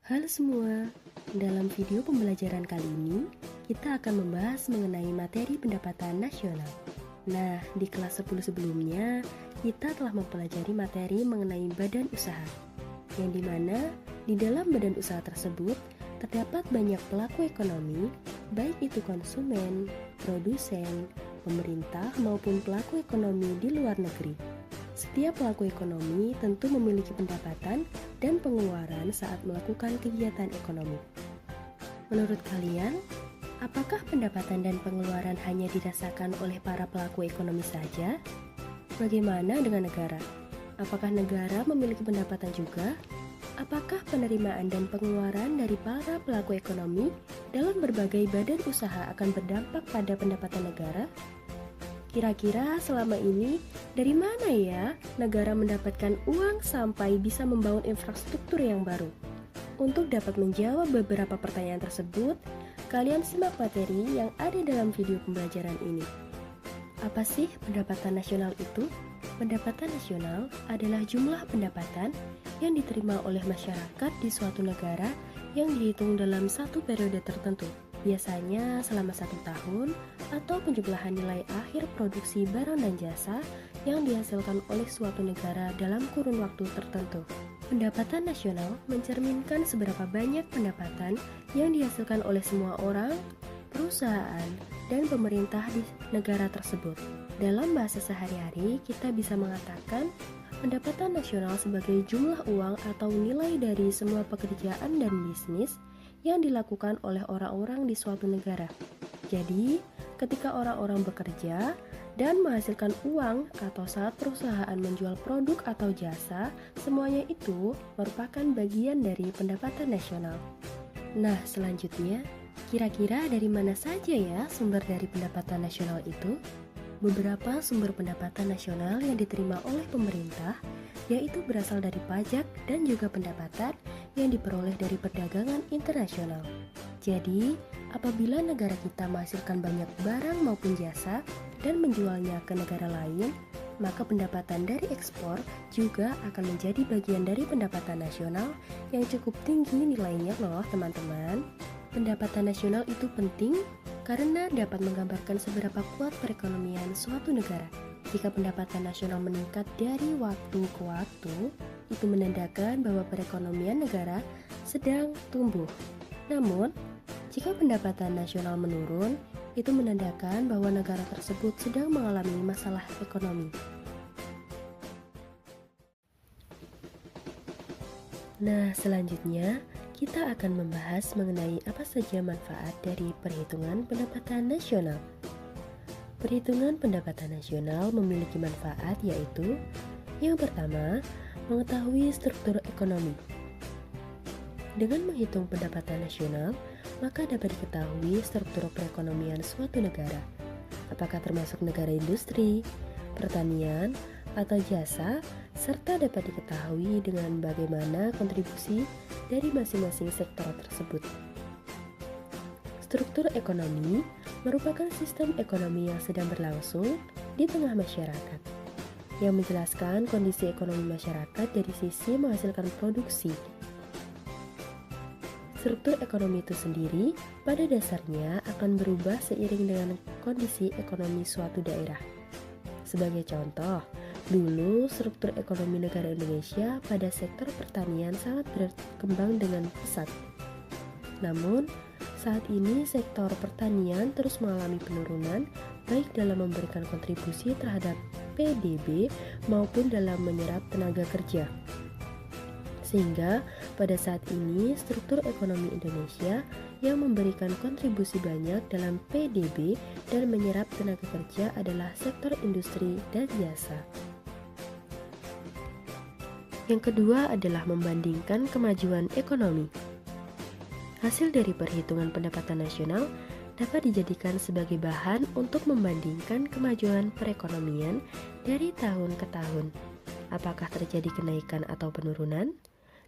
Halo semua, dalam video pembelajaran kali ini kita akan membahas mengenai materi pendapatan nasional. Nah, di kelas 10 sebelumnya kita telah mempelajari materi mengenai badan usaha, yang dimana di dalam badan usaha tersebut terdapat banyak pelaku ekonomi, baik itu konsumen, produsen, pemerintah maupun pelaku ekonomi di luar negeri. Setiap pelaku ekonomi tentu memiliki pendapatan dan pengeluaran saat melakukan kegiatan ekonomi. Menurut kalian, apakah pendapatan dan pengeluaran hanya dirasakan oleh para pelaku ekonomi saja? Bagaimana dengan negara? Apakah negara memiliki pendapatan juga? Apakah penerimaan dan pengeluaran dari para pelaku ekonomi dalam berbagai badan usaha akan berdampak pada pendapatan negara? Kira-kira selama ini dari mana ya negara mendapatkan uang sampai bisa membangun infrastruktur yang baru? Untuk dapat menjawab beberapa pertanyaan tersebut, kalian simak materi yang ada dalam video pembelajaran ini. Apa sih pendapatan nasional itu? Pendapatan nasional adalah jumlah pendapatan yang diterima oleh masyarakat di suatu negara yang dihitung dalam satu periode tertentu. Biasanya selama 1 tahun atau penjumlahan nilai akhir produksi barang dan jasa yang dihasilkan oleh suatu negara dalam kurun waktu tertentu. Pendapatan nasional mencerminkan seberapa banyak pendapatan yang dihasilkan oleh semua orang, perusahaan, dan pemerintah di negara tersebut. Dalam bahasa sehari-hari, kita bisa mengatakan pendapatan nasional sebagai jumlah uang atau nilai dari semua pekerjaan dan bisnis yang dilakukan oleh orang-orang di suatu negara. Jadi, ketika orang-orang bekerja dan menghasilkan uang atau saat perusahaan menjual produk atau jasa, semuanya itu merupakan bagian dari pendapatan nasional. Nah, selanjutnya, kira-kira dari mana saja ya sumber dari pendapatan nasional itu? Beberapa sumber pendapatan nasional yang diterima oleh pemerintah yaitu berasal dari pajak dan juga pendapatan yang diperoleh dari perdagangan internasional. Jadi, apabila negara kita menghasilkan banyak barang maupun jasa dan menjualnya ke negara lain, maka pendapatan dari ekspor juga akan menjadi bagian dari pendapatan nasional yang cukup tinggi nilainya loh teman-teman. Pendapatan nasional itu penting karena dapat menggambarkan seberapa kuat perekonomian suatu negara. Jika pendapatan nasional meningkat dari waktu ke waktu, itu menandakan bahwa perekonomian negara sedang tumbuh. Namun, jika pendapatan nasional menurun, itu menandakan bahwa negara tersebut sedang mengalami masalah ekonomi. Nah, selanjutnya kita akan membahas mengenai apa saja manfaat dari perhitungan pendapatan nasional. Perhitungan pendapatan nasional memiliki manfaat yaitu yang pertama, mengetahui struktur ekonomi. Dengan menghitung pendapatan nasional, maka dapat diketahui struktur perekonomian suatu negara. Apakah termasuk negara industri, pertanian, atau jasa, serta dapat diketahui dengan bagaimana kontribusi dari masing-masing sektor tersebut. Struktur ekonomi merupakan sistem ekonomi yang sedang berlangsung di tengah masyarakat, yang menjelaskan kondisi ekonomi masyarakat dari sisi menghasilkan produksi. Struktur ekonomi itu sendiri pada dasarnya akan berubah seiring dengan kondisi ekonomi suatu daerah. Sebagai contoh, dulu struktur ekonomi negara Indonesia pada sektor pertanian sangat berkembang dengan pesat. Namun, saat ini sektor pertanian terus mengalami penurunan baik dalam memberikan kontribusi terhadap PDB maupun dalam menyerap tenaga kerja. Sehingga pada saat ini struktur ekonomi Indonesia yang memberikan kontribusi banyak dalam PDB dan menyerap tenaga kerja adalah sektor industri dan jasa. Yang kedua adalah membandingkan kemajuan ekonomi. Hasil dari perhitungan pendapatan nasional dapat dijadikan sebagai bahan untuk membandingkan kemajuan perekonomian dari tahun ke tahun. Apakah terjadi kenaikan atau penurunan?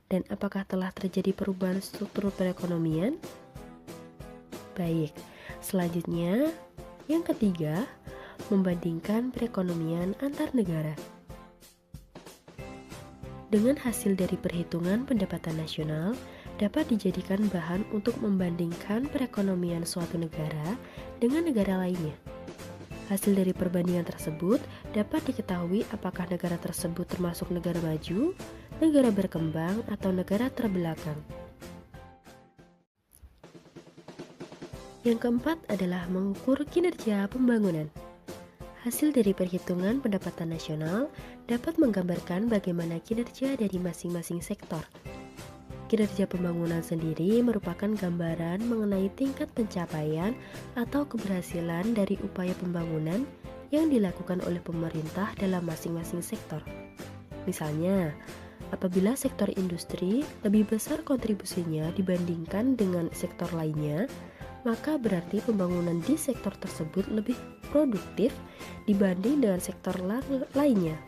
Dan apakah telah terjadi perubahan struktur perekonomian? Baik, selanjutnya yang ketiga, membandingkan perekonomian antar negara. Dengan hasil dari perhitungan pendapatan nasional, dapat dijadikan bahan untuk membandingkan perekonomian suatu negara dengan negara lainnya. Hasil dari perbandingan tersebut dapat diketahui apakah negara tersebut termasuk negara maju, negara berkembang, atau negara terbelakang. Yang keempat adalah mengukur kinerja pembangunan. Hasil dari perhitungan pendapatan nasional dapat menggambarkan bagaimana kinerja dari masing-masing sektor. Kinerja pembangunan sendiri merupakan gambaran mengenai tingkat pencapaian atau keberhasilan dari upaya pembangunan yang dilakukan oleh pemerintah dalam masing-masing sektor. Misalnya, apabila sektor industri lebih besar kontribusinya dibandingkan dengan sektor lainnya, maka berarti pembangunan di sektor tersebut lebih produktif dibanding dengan sektor lainnya.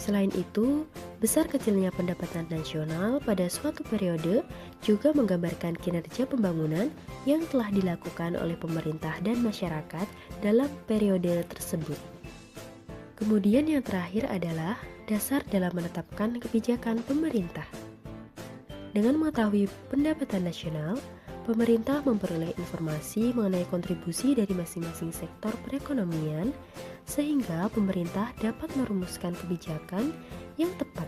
Selain itu, besar kecilnya pendapatan nasional pada suatu periode juga menggambarkan kinerja pembangunan yang telah dilakukan oleh pemerintah dan masyarakat dalam periode tersebut. Kemudian yang terakhir adalah dasar dalam menetapkan kebijakan pemerintah. Dengan mengetahui pendapatan nasional, pemerintah memperoleh informasi mengenai kontribusi dari masing-masing sektor perekonomian, sehingga pemerintah dapat merumuskan kebijakan yang tepat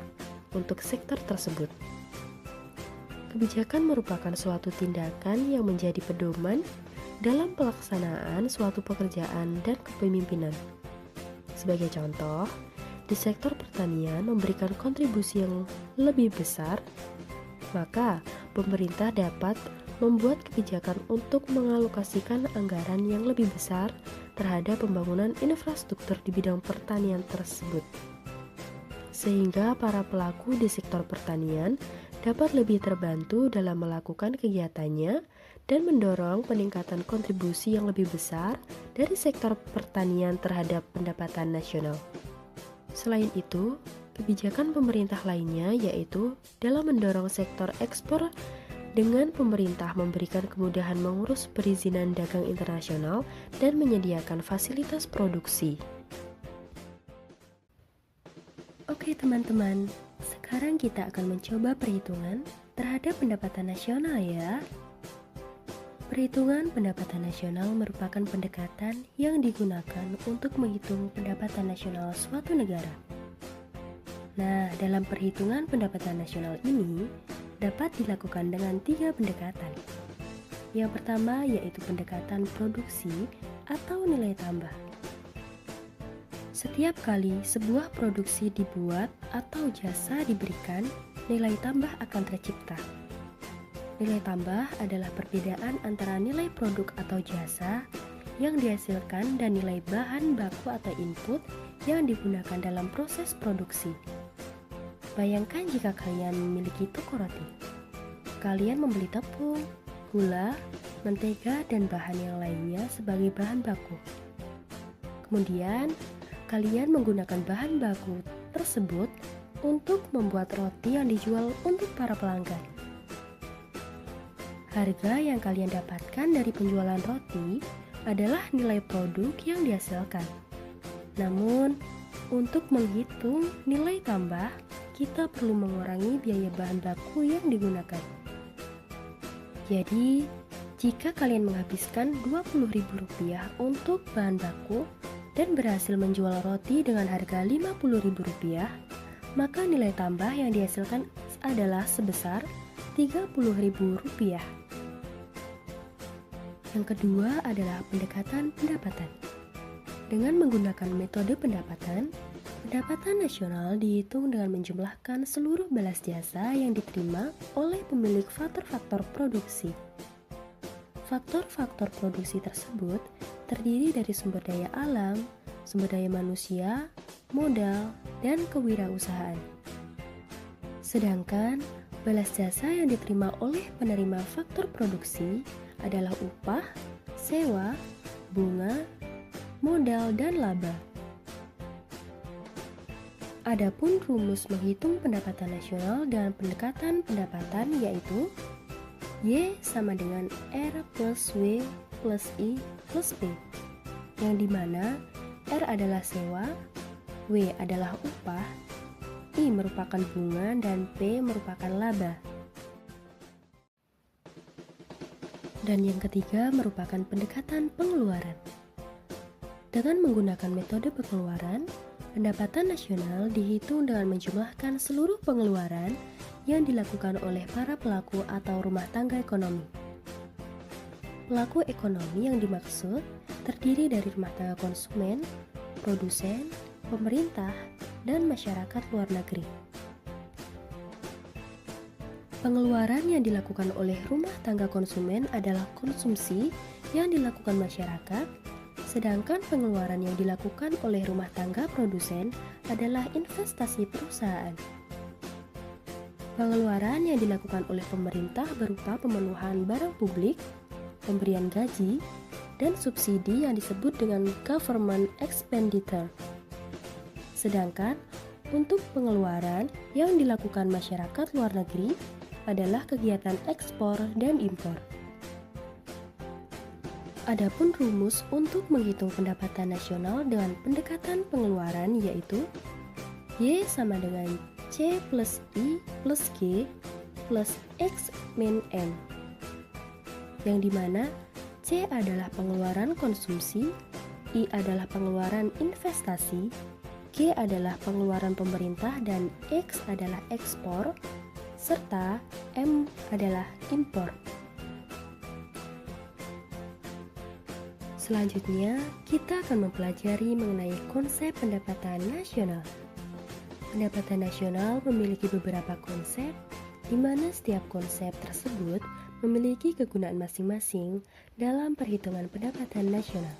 untuk sektor tersebut. Kebijakan merupakan suatu tindakan yang menjadi pedoman dalam pelaksanaan suatu pekerjaan dan kepemimpinan. Sebagai contoh, di sektor pertanian memberikan kontribusi yang lebih besar, maka pemerintah dapat membuat kebijakan untuk mengalokasikan anggaran yang lebih besar terhadap pembangunan infrastruktur di bidang pertanian tersebut. Sehingga para pelaku di sektor pertanian dapat lebih terbantu dalam melakukan kegiatannya dan mendorong peningkatan kontribusi yang lebih besar dari sektor pertanian terhadap pendapatan nasional. Selain itu, kebijakan pemerintah lainnya yaitu dalam mendorong sektor ekspor dengan pemerintah memberikan kemudahan mengurus perizinan dagang internasional dan menyediakan fasilitas produksi. Oke teman-teman, sekarang kita akan mencoba perhitungan terhadap pendapatan nasional ya. Perhitungan pendapatan nasional merupakan pendekatan yang digunakan untuk menghitung pendapatan nasional suatu negara. Nah, dalam perhitungan pendapatan nasional ini dapat dilakukan dengan 3 pendekatan. Yang pertama yaitu pendekatan produksi atau nilai tambah. Setiap kali sebuah produksi dibuat atau jasa diberikan, nilai tambah akan tercipta. Nilai tambah adalah perbedaan antara nilai produk atau jasa yang dihasilkan dan nilai bahan baku atau input yang digunakan dalam proses produksi. Bayangkan jika kalian memiliki toko roti. Kalian membeli tepung, gula, mentega, dan bahan yang lainnya sebagai bahan baku. Kemudian, kalian menggunakan bahan baku tersebut untuk membuat roti yang dijual untuk para pelanggan. Harga yang kalian dapatkan dari penjualan roti adalah nilai produk yang dihasilkan. Namun, untuk menghitung nilai tambah, kita perlu mengurangi biaya bahan baku yang digunakan. Jadi, jika kalian menghabiskan Rp20.000 untuk bahan baku dan berhasil menjual roti dengan harga Rp50.000, maka nilai tambah yang dihasilkan adalah sebesar Rp30.000. Yang kedua adalah pendekatan pendapatan. Dengan menggunakan metode pendapatan, pendapatan nasional dihitung dengan menjumlahkan seluruh balas jasa yang diterima oleh pemilik faktor-faktor produksi. Faktor-faktor produksi tersebut terdiri dari sumber daya alam, sumber daya manusia, modal, dan kewirausahaan. Sedangkan balas jasa yang diterima oleh penerima faktor produksi adalah upah, sewa, bunga, modal, dan laba. Adapun rumus menghitung pendapatan nasional dengan pendekatan pendapatan yaitu Y sama dengan R plus W plus I plus P, yang dimana R adalah sewa, W adalah upah, I merupakan bunga, dan P merupakan laba. Dan yang ketiga merupakan pendekatan pengeluaran. Dengan menggunakan metode pengeluaran, pendapatan nasional dihitung dengan menjumlahkan seluruh pengeluaran yang dilakukan oleh para pelaku atau rumah tangga ekonomi. Pelaku ekonomi yang dimaksud terdiri dari rumah tangga konsumen, produsen, pemerintah, dan masyarakat luar negeri. Pengeluaran yang dilakukan oleh rumah tangga konsumen adalah konsumsi yang dilakukan masyarakat, sedangkan pengeluaran yang dilakukan oleh rumah tangga produsen adalah investasi perusahaan. Pengeluaran yang dilakukan oleh pemerintah berupa pemenuhan barang publik, pemberian gaji, dan subsidi yang disebut dengan government expenditure. Sedangkan untuk pengeluaran yang dilakukan masyarakat luar negeri adalah kegiatan ekspor dan impor. Adapun rumus untuk menghitung pendapatan nasional dengan pendekatan pengeluaran yaitu Y sama dengan C plus I plus G plus X min N, yang dimana C adalah pengeluaran konsumsi, I adalah pengeluaran investasi, G adalah pengeluaran pemerintah, dan X adalah ekspor, serta M adalah impor. Selanjutnya, kita akan mempelajari mengenai konsep pendapatan nasional. Pendapatan nasional memiliki beberapa konsep, di mana setiap konsep tersebut memiliki kegunaan masing-masing dalam perhitungan pendapatan nasional.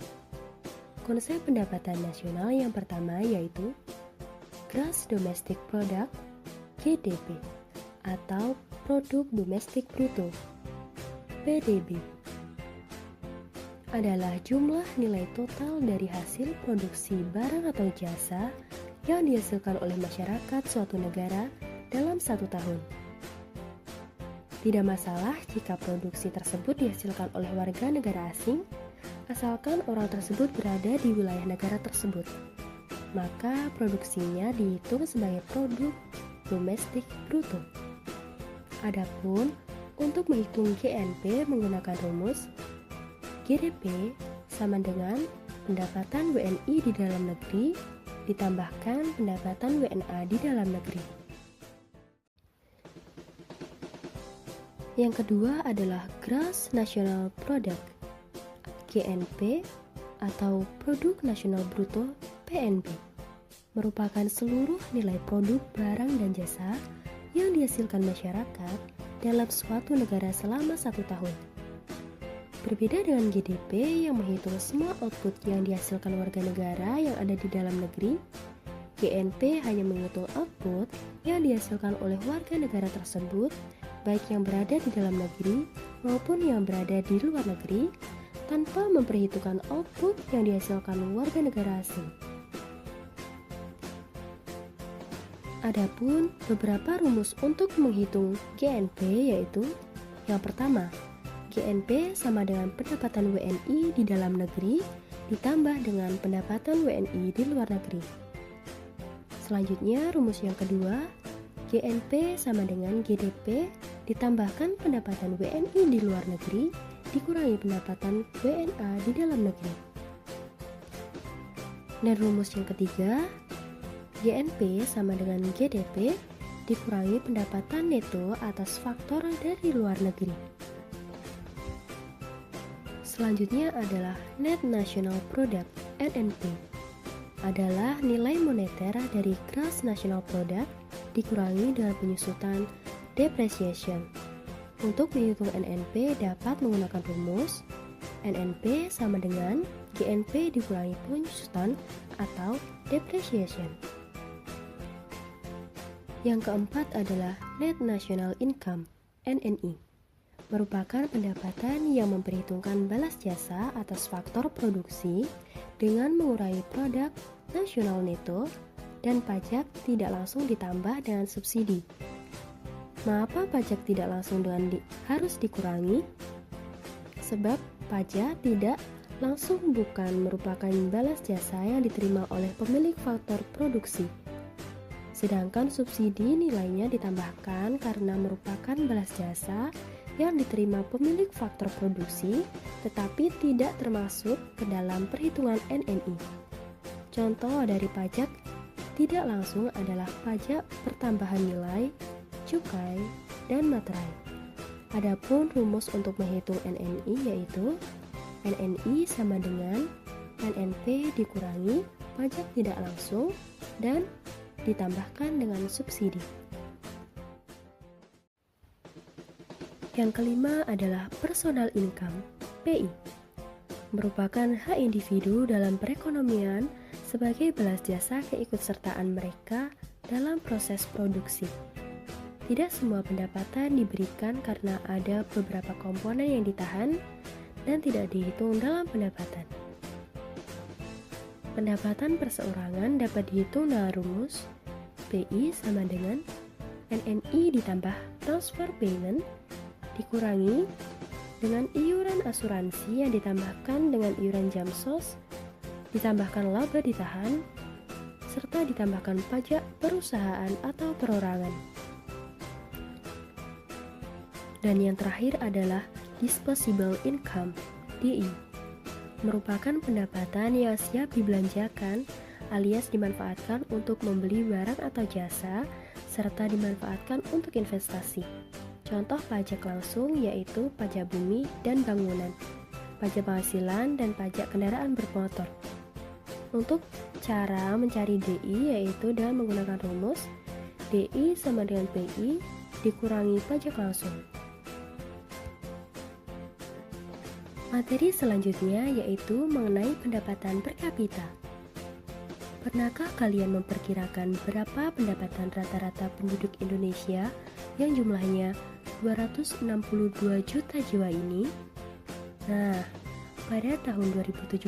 Konsep pendapatan nasional yang pertama yaitu Gross Domestic Product (GDP) atau Produk Domestik Bruto (PDB). Adalah jumlah nilai total dari hasil produksi barang atau jasa yang dihasilkan oleh masyarakat suatu negara dalam satu tahun. Tidak masalah jika produksi tersebut dihasilkan oleh warga negara asing, asalkan orang tersebut berada di wilayah negara tersebut. Maka produksinya dihitung sebagai produk domestik bruto. Adapun untuk menghitung GNP menggunakan rumus GDP sama dengan pendapatan WNI di dalam negeri ditambahkan pendapatan WNA di dalam negeri. Yang kedua adalah Gross National Product (GNP) atau Produk Nasional Bruto (PNB), merupakan seluruh nilai produk barang dan jasa yang dihasilkan masyarakat dalam suatu negara selama satu tahun. Berbeda dengan GDP yang menghitung semua output yang dihasilkan warga negara yang ada di dalam negeri, GNP hanya menghitung output yang dihasilkan oleh warga negara tersebut, baik yang berada di dalam negeri maupun yang berada di luar negeri, tanpa memperhitungkan output yang dihasilkan warga negara asing. Adapun beberapa rumus untuk menghitung GNP yaitu yang pertama, GNP sama dengan pendapatan WNI di dalam negeri ditambah dengan pendapatan WNI di luar negeri. Selanjutnya rumus yang kedua, GNP sama dengan GDP ditambahkan pendapatan WNI di luar negeri dikurangi pendapatan WNA di dalam negeri. Dan rumus yang ketiga, GNP sama dengan GDP dikurangi pendapatan neto atas faktor dari luar negeri. Selanjutnya adalah Net National Product (NNP). Adalah nilai moneter dari Gross National Product dikurangi dengan penyusutan depreciation. Untuk menghitung NNP dapat menggunakan rumus NNP sama dengan GNP dikurangi penyusutan atau depreciation. Yang keempat adalah Net National Income (NNI). Merupakan pendapatan yang memperhitungkan balas jasa atas faktor produksi dengan mengurangi produk nasional neto dan pajak tidak langsung ditambah dengan subsidi. Mengapa pajak tidak langsung harus dikurangi? Sebab pajak tidak langsung bukan merupakan balas jasa yang diterima oleh pemilik faktor produksi. Sedangkan subsidi nilainya ditambahkan karena merupakan balas jasa yang diterima pemilik faktor produksi tetapi tidak termasuk ke dalam perhitungan NNI. Contoh dari pajak tidak langsung adalah pajak pertambahan nilai, cukai, dan materai. Adapun rumus untuk menghitung NNI yaitu NNI sama dengan NNP dikurangi pajak tidak langsung dan ditambahkan dengan subsidi. Yang kelima adalah personal income, PI. Merupakan hak individu dalam perekonomian sebagai balas jasa keikutsertaan mereka dalam proses produksi. Tidak semua pendapatan diberikan karena ada beberapa komponen yang ditahan dan tidak dihitung dalam pendapatan. Pendapatan perseorangan dapat dihitung dengan rumus PI sama dengan NNI ditambah transfer payment dikurangi dengan iuran asuransi yang ditambahkan dengan iuran jam sos, ditambahkan laba ditahan, serta ditambahkan pajak perusahaan atau perorangan. Dan yang terakhir adalah disposable income, DI. Merupakan pendapatan yang siap dibelanjakan alias dimanfaatkan untuk membeli barang atau jasa serta dimanfaatkan untuk investasi. Contoh pajak langsung yaitu pajak bumi dan bangunan, pajak penghasilan dan pajak kendaraan bermotor. Untuk cara mencari DI yaitu dengan menggunakan rumus DI sama dengan PI dikurangi pajak langsung. Materi selanjutnya yaitu mengenai pendapatan per kapita. Pernahkah kalian memperkirakan berapa pendapatan rata-rata penduduk Indonesia yang jumlahnya 262 juta jiwa ini? Nah, pada tahun 2017,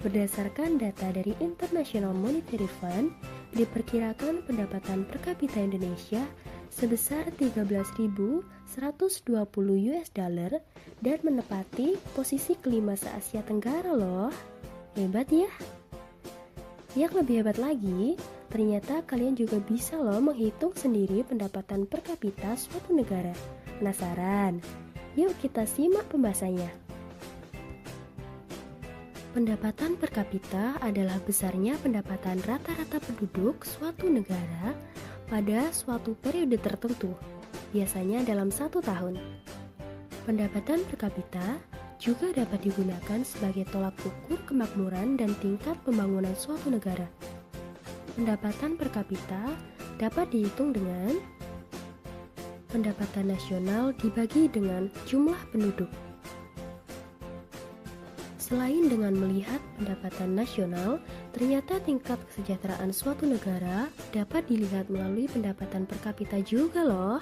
berdasarkan data dari International Monetary Fund, diperkirakan pendapatan per kapita Indonesia sebesar 13.120 US dollar dan menepati posisi kelima se-Asia Tenggara loh. Hebat ya? Yang lebih hebat lagi, ternyata kalian juga bisa loh menghitung sendiri pendapatan per kapita suatu negara. Penasaran? Yuk kita simak pembahasannya. Pendapatan per kapita adalah besarnya pendapatan rata-rata penduduk suatu negara pada suatu periode tertentu, biasanya dalam 1 tahun. Pendapatan per kapita juga dapat digunakan sebagai tolak ukur kemakmuran dan tingkat pembangunan suatu negara. Pendapatan per kapita dapat dihitung dengan pendapatan nasional dibagi dengan jumlah penduduk. Selain dengan melihat pendapatan nasional, ternyata tingkat kesejahteraan suatu negara dapat dilihat melalui pendapatan per kapita juga loh.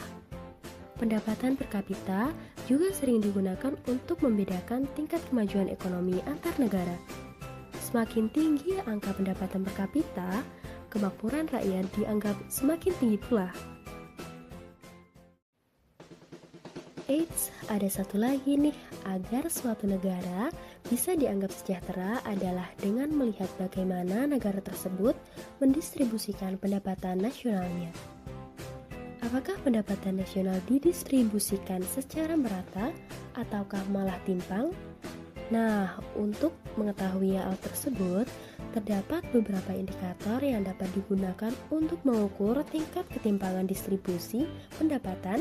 Pendapatan per kapita juga sering digunakan untuk membedakan tingkat kemajuan ekonomi antar negara. Semakin tinggi angka pendapatan per kapita, kemakmuran rakyat dianggap semakin tinggi pula. Eits, ada satu lagi nih, agar suatu negara bisa dianggap sejahtera adalah dengan melihat bagaimana negara tersebut mendistribusikan pendapatan nasionalnya. Apakah pendapatan nasional didistribusikan secara merata ataukah malah timpang? Nah, untuk mengetahui hal tersebut, terdapat beberapa indikator yang dapat digunakan untuk mengukur tingkat ketimpangan distribusi pendapatan,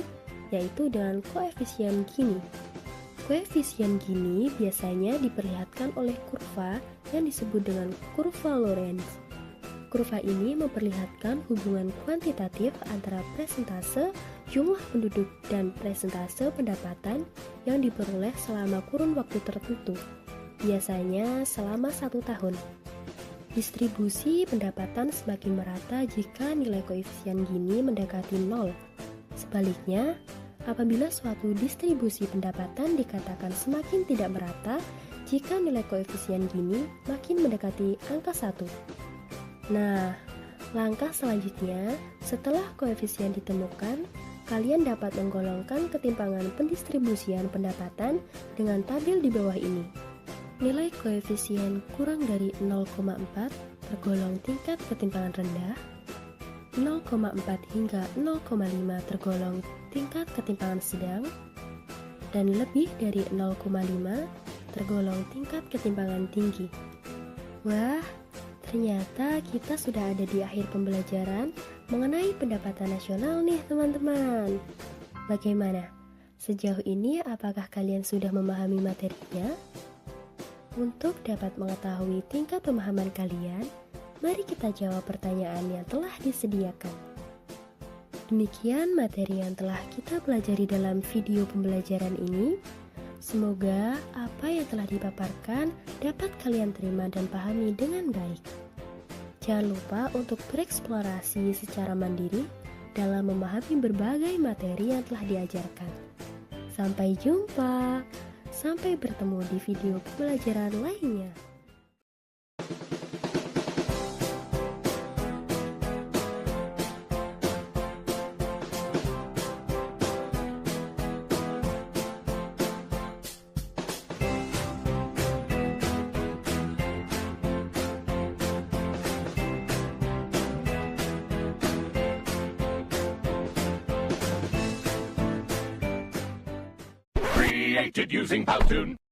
yaitu dengan koefisien Gini. Koefisien Gini biasanya diperlihatkan oleh kurva yang disebut dengan kurva Lorenz. Kurva ini memperlihatkan hubungan kuantitatif antara persentase jumlah penduduk dan persentase pendapatan yang diperoleh selama kurun waktu tertentu, biasanya selama 1 tahun. Distribusi pendapatan semakin merata jika nilai koefisien Gini mendekati 0. Sebaliknya, apabila suatu distribusi pendapatan dikatakan semakin tidak merata jika nilai koefisien Gini makin mendekati angka 1. Nah, langkah selanjutnya, setelah koefisien ditemukan, kalian dapat menggolongkan ketimpangan pendistribusian pendapatan dengan tabel di bawah ini. Nilai koefisien kurang dari 0,4 tergolong tingkat ketimpangan rendah, 0,4 hingga 0,5 tergolong tingkat ketimpangan sedang, dan lebih dari 0,5 tergolong tingkat ketimpangan tinggi. Wah, ternyata kita sudah ada di akhir pembelajaran mengenai pendapatan nasional nih teman-teman. Bagaimana? Sejauh ini apakah kalian sudah memahami materinya? Untuk dapat mengetahui tingkat pemahaman kalian, mari kita jawab pertanyaan yang telah disediakan. Demikian materi yang telah kita pelajari dalam video pembelajaran ini. Semoga apa yang telah dipaparkan dapat kalian terima dan pahami dengan baik. Jangan lupa untuk bereksplorasi secara mandiri dalam memahami berbagai materi yang telah diajarkan. Sampai jumpa, sampai bertemu di video pembelajaran lainnya. Created using Powtoon.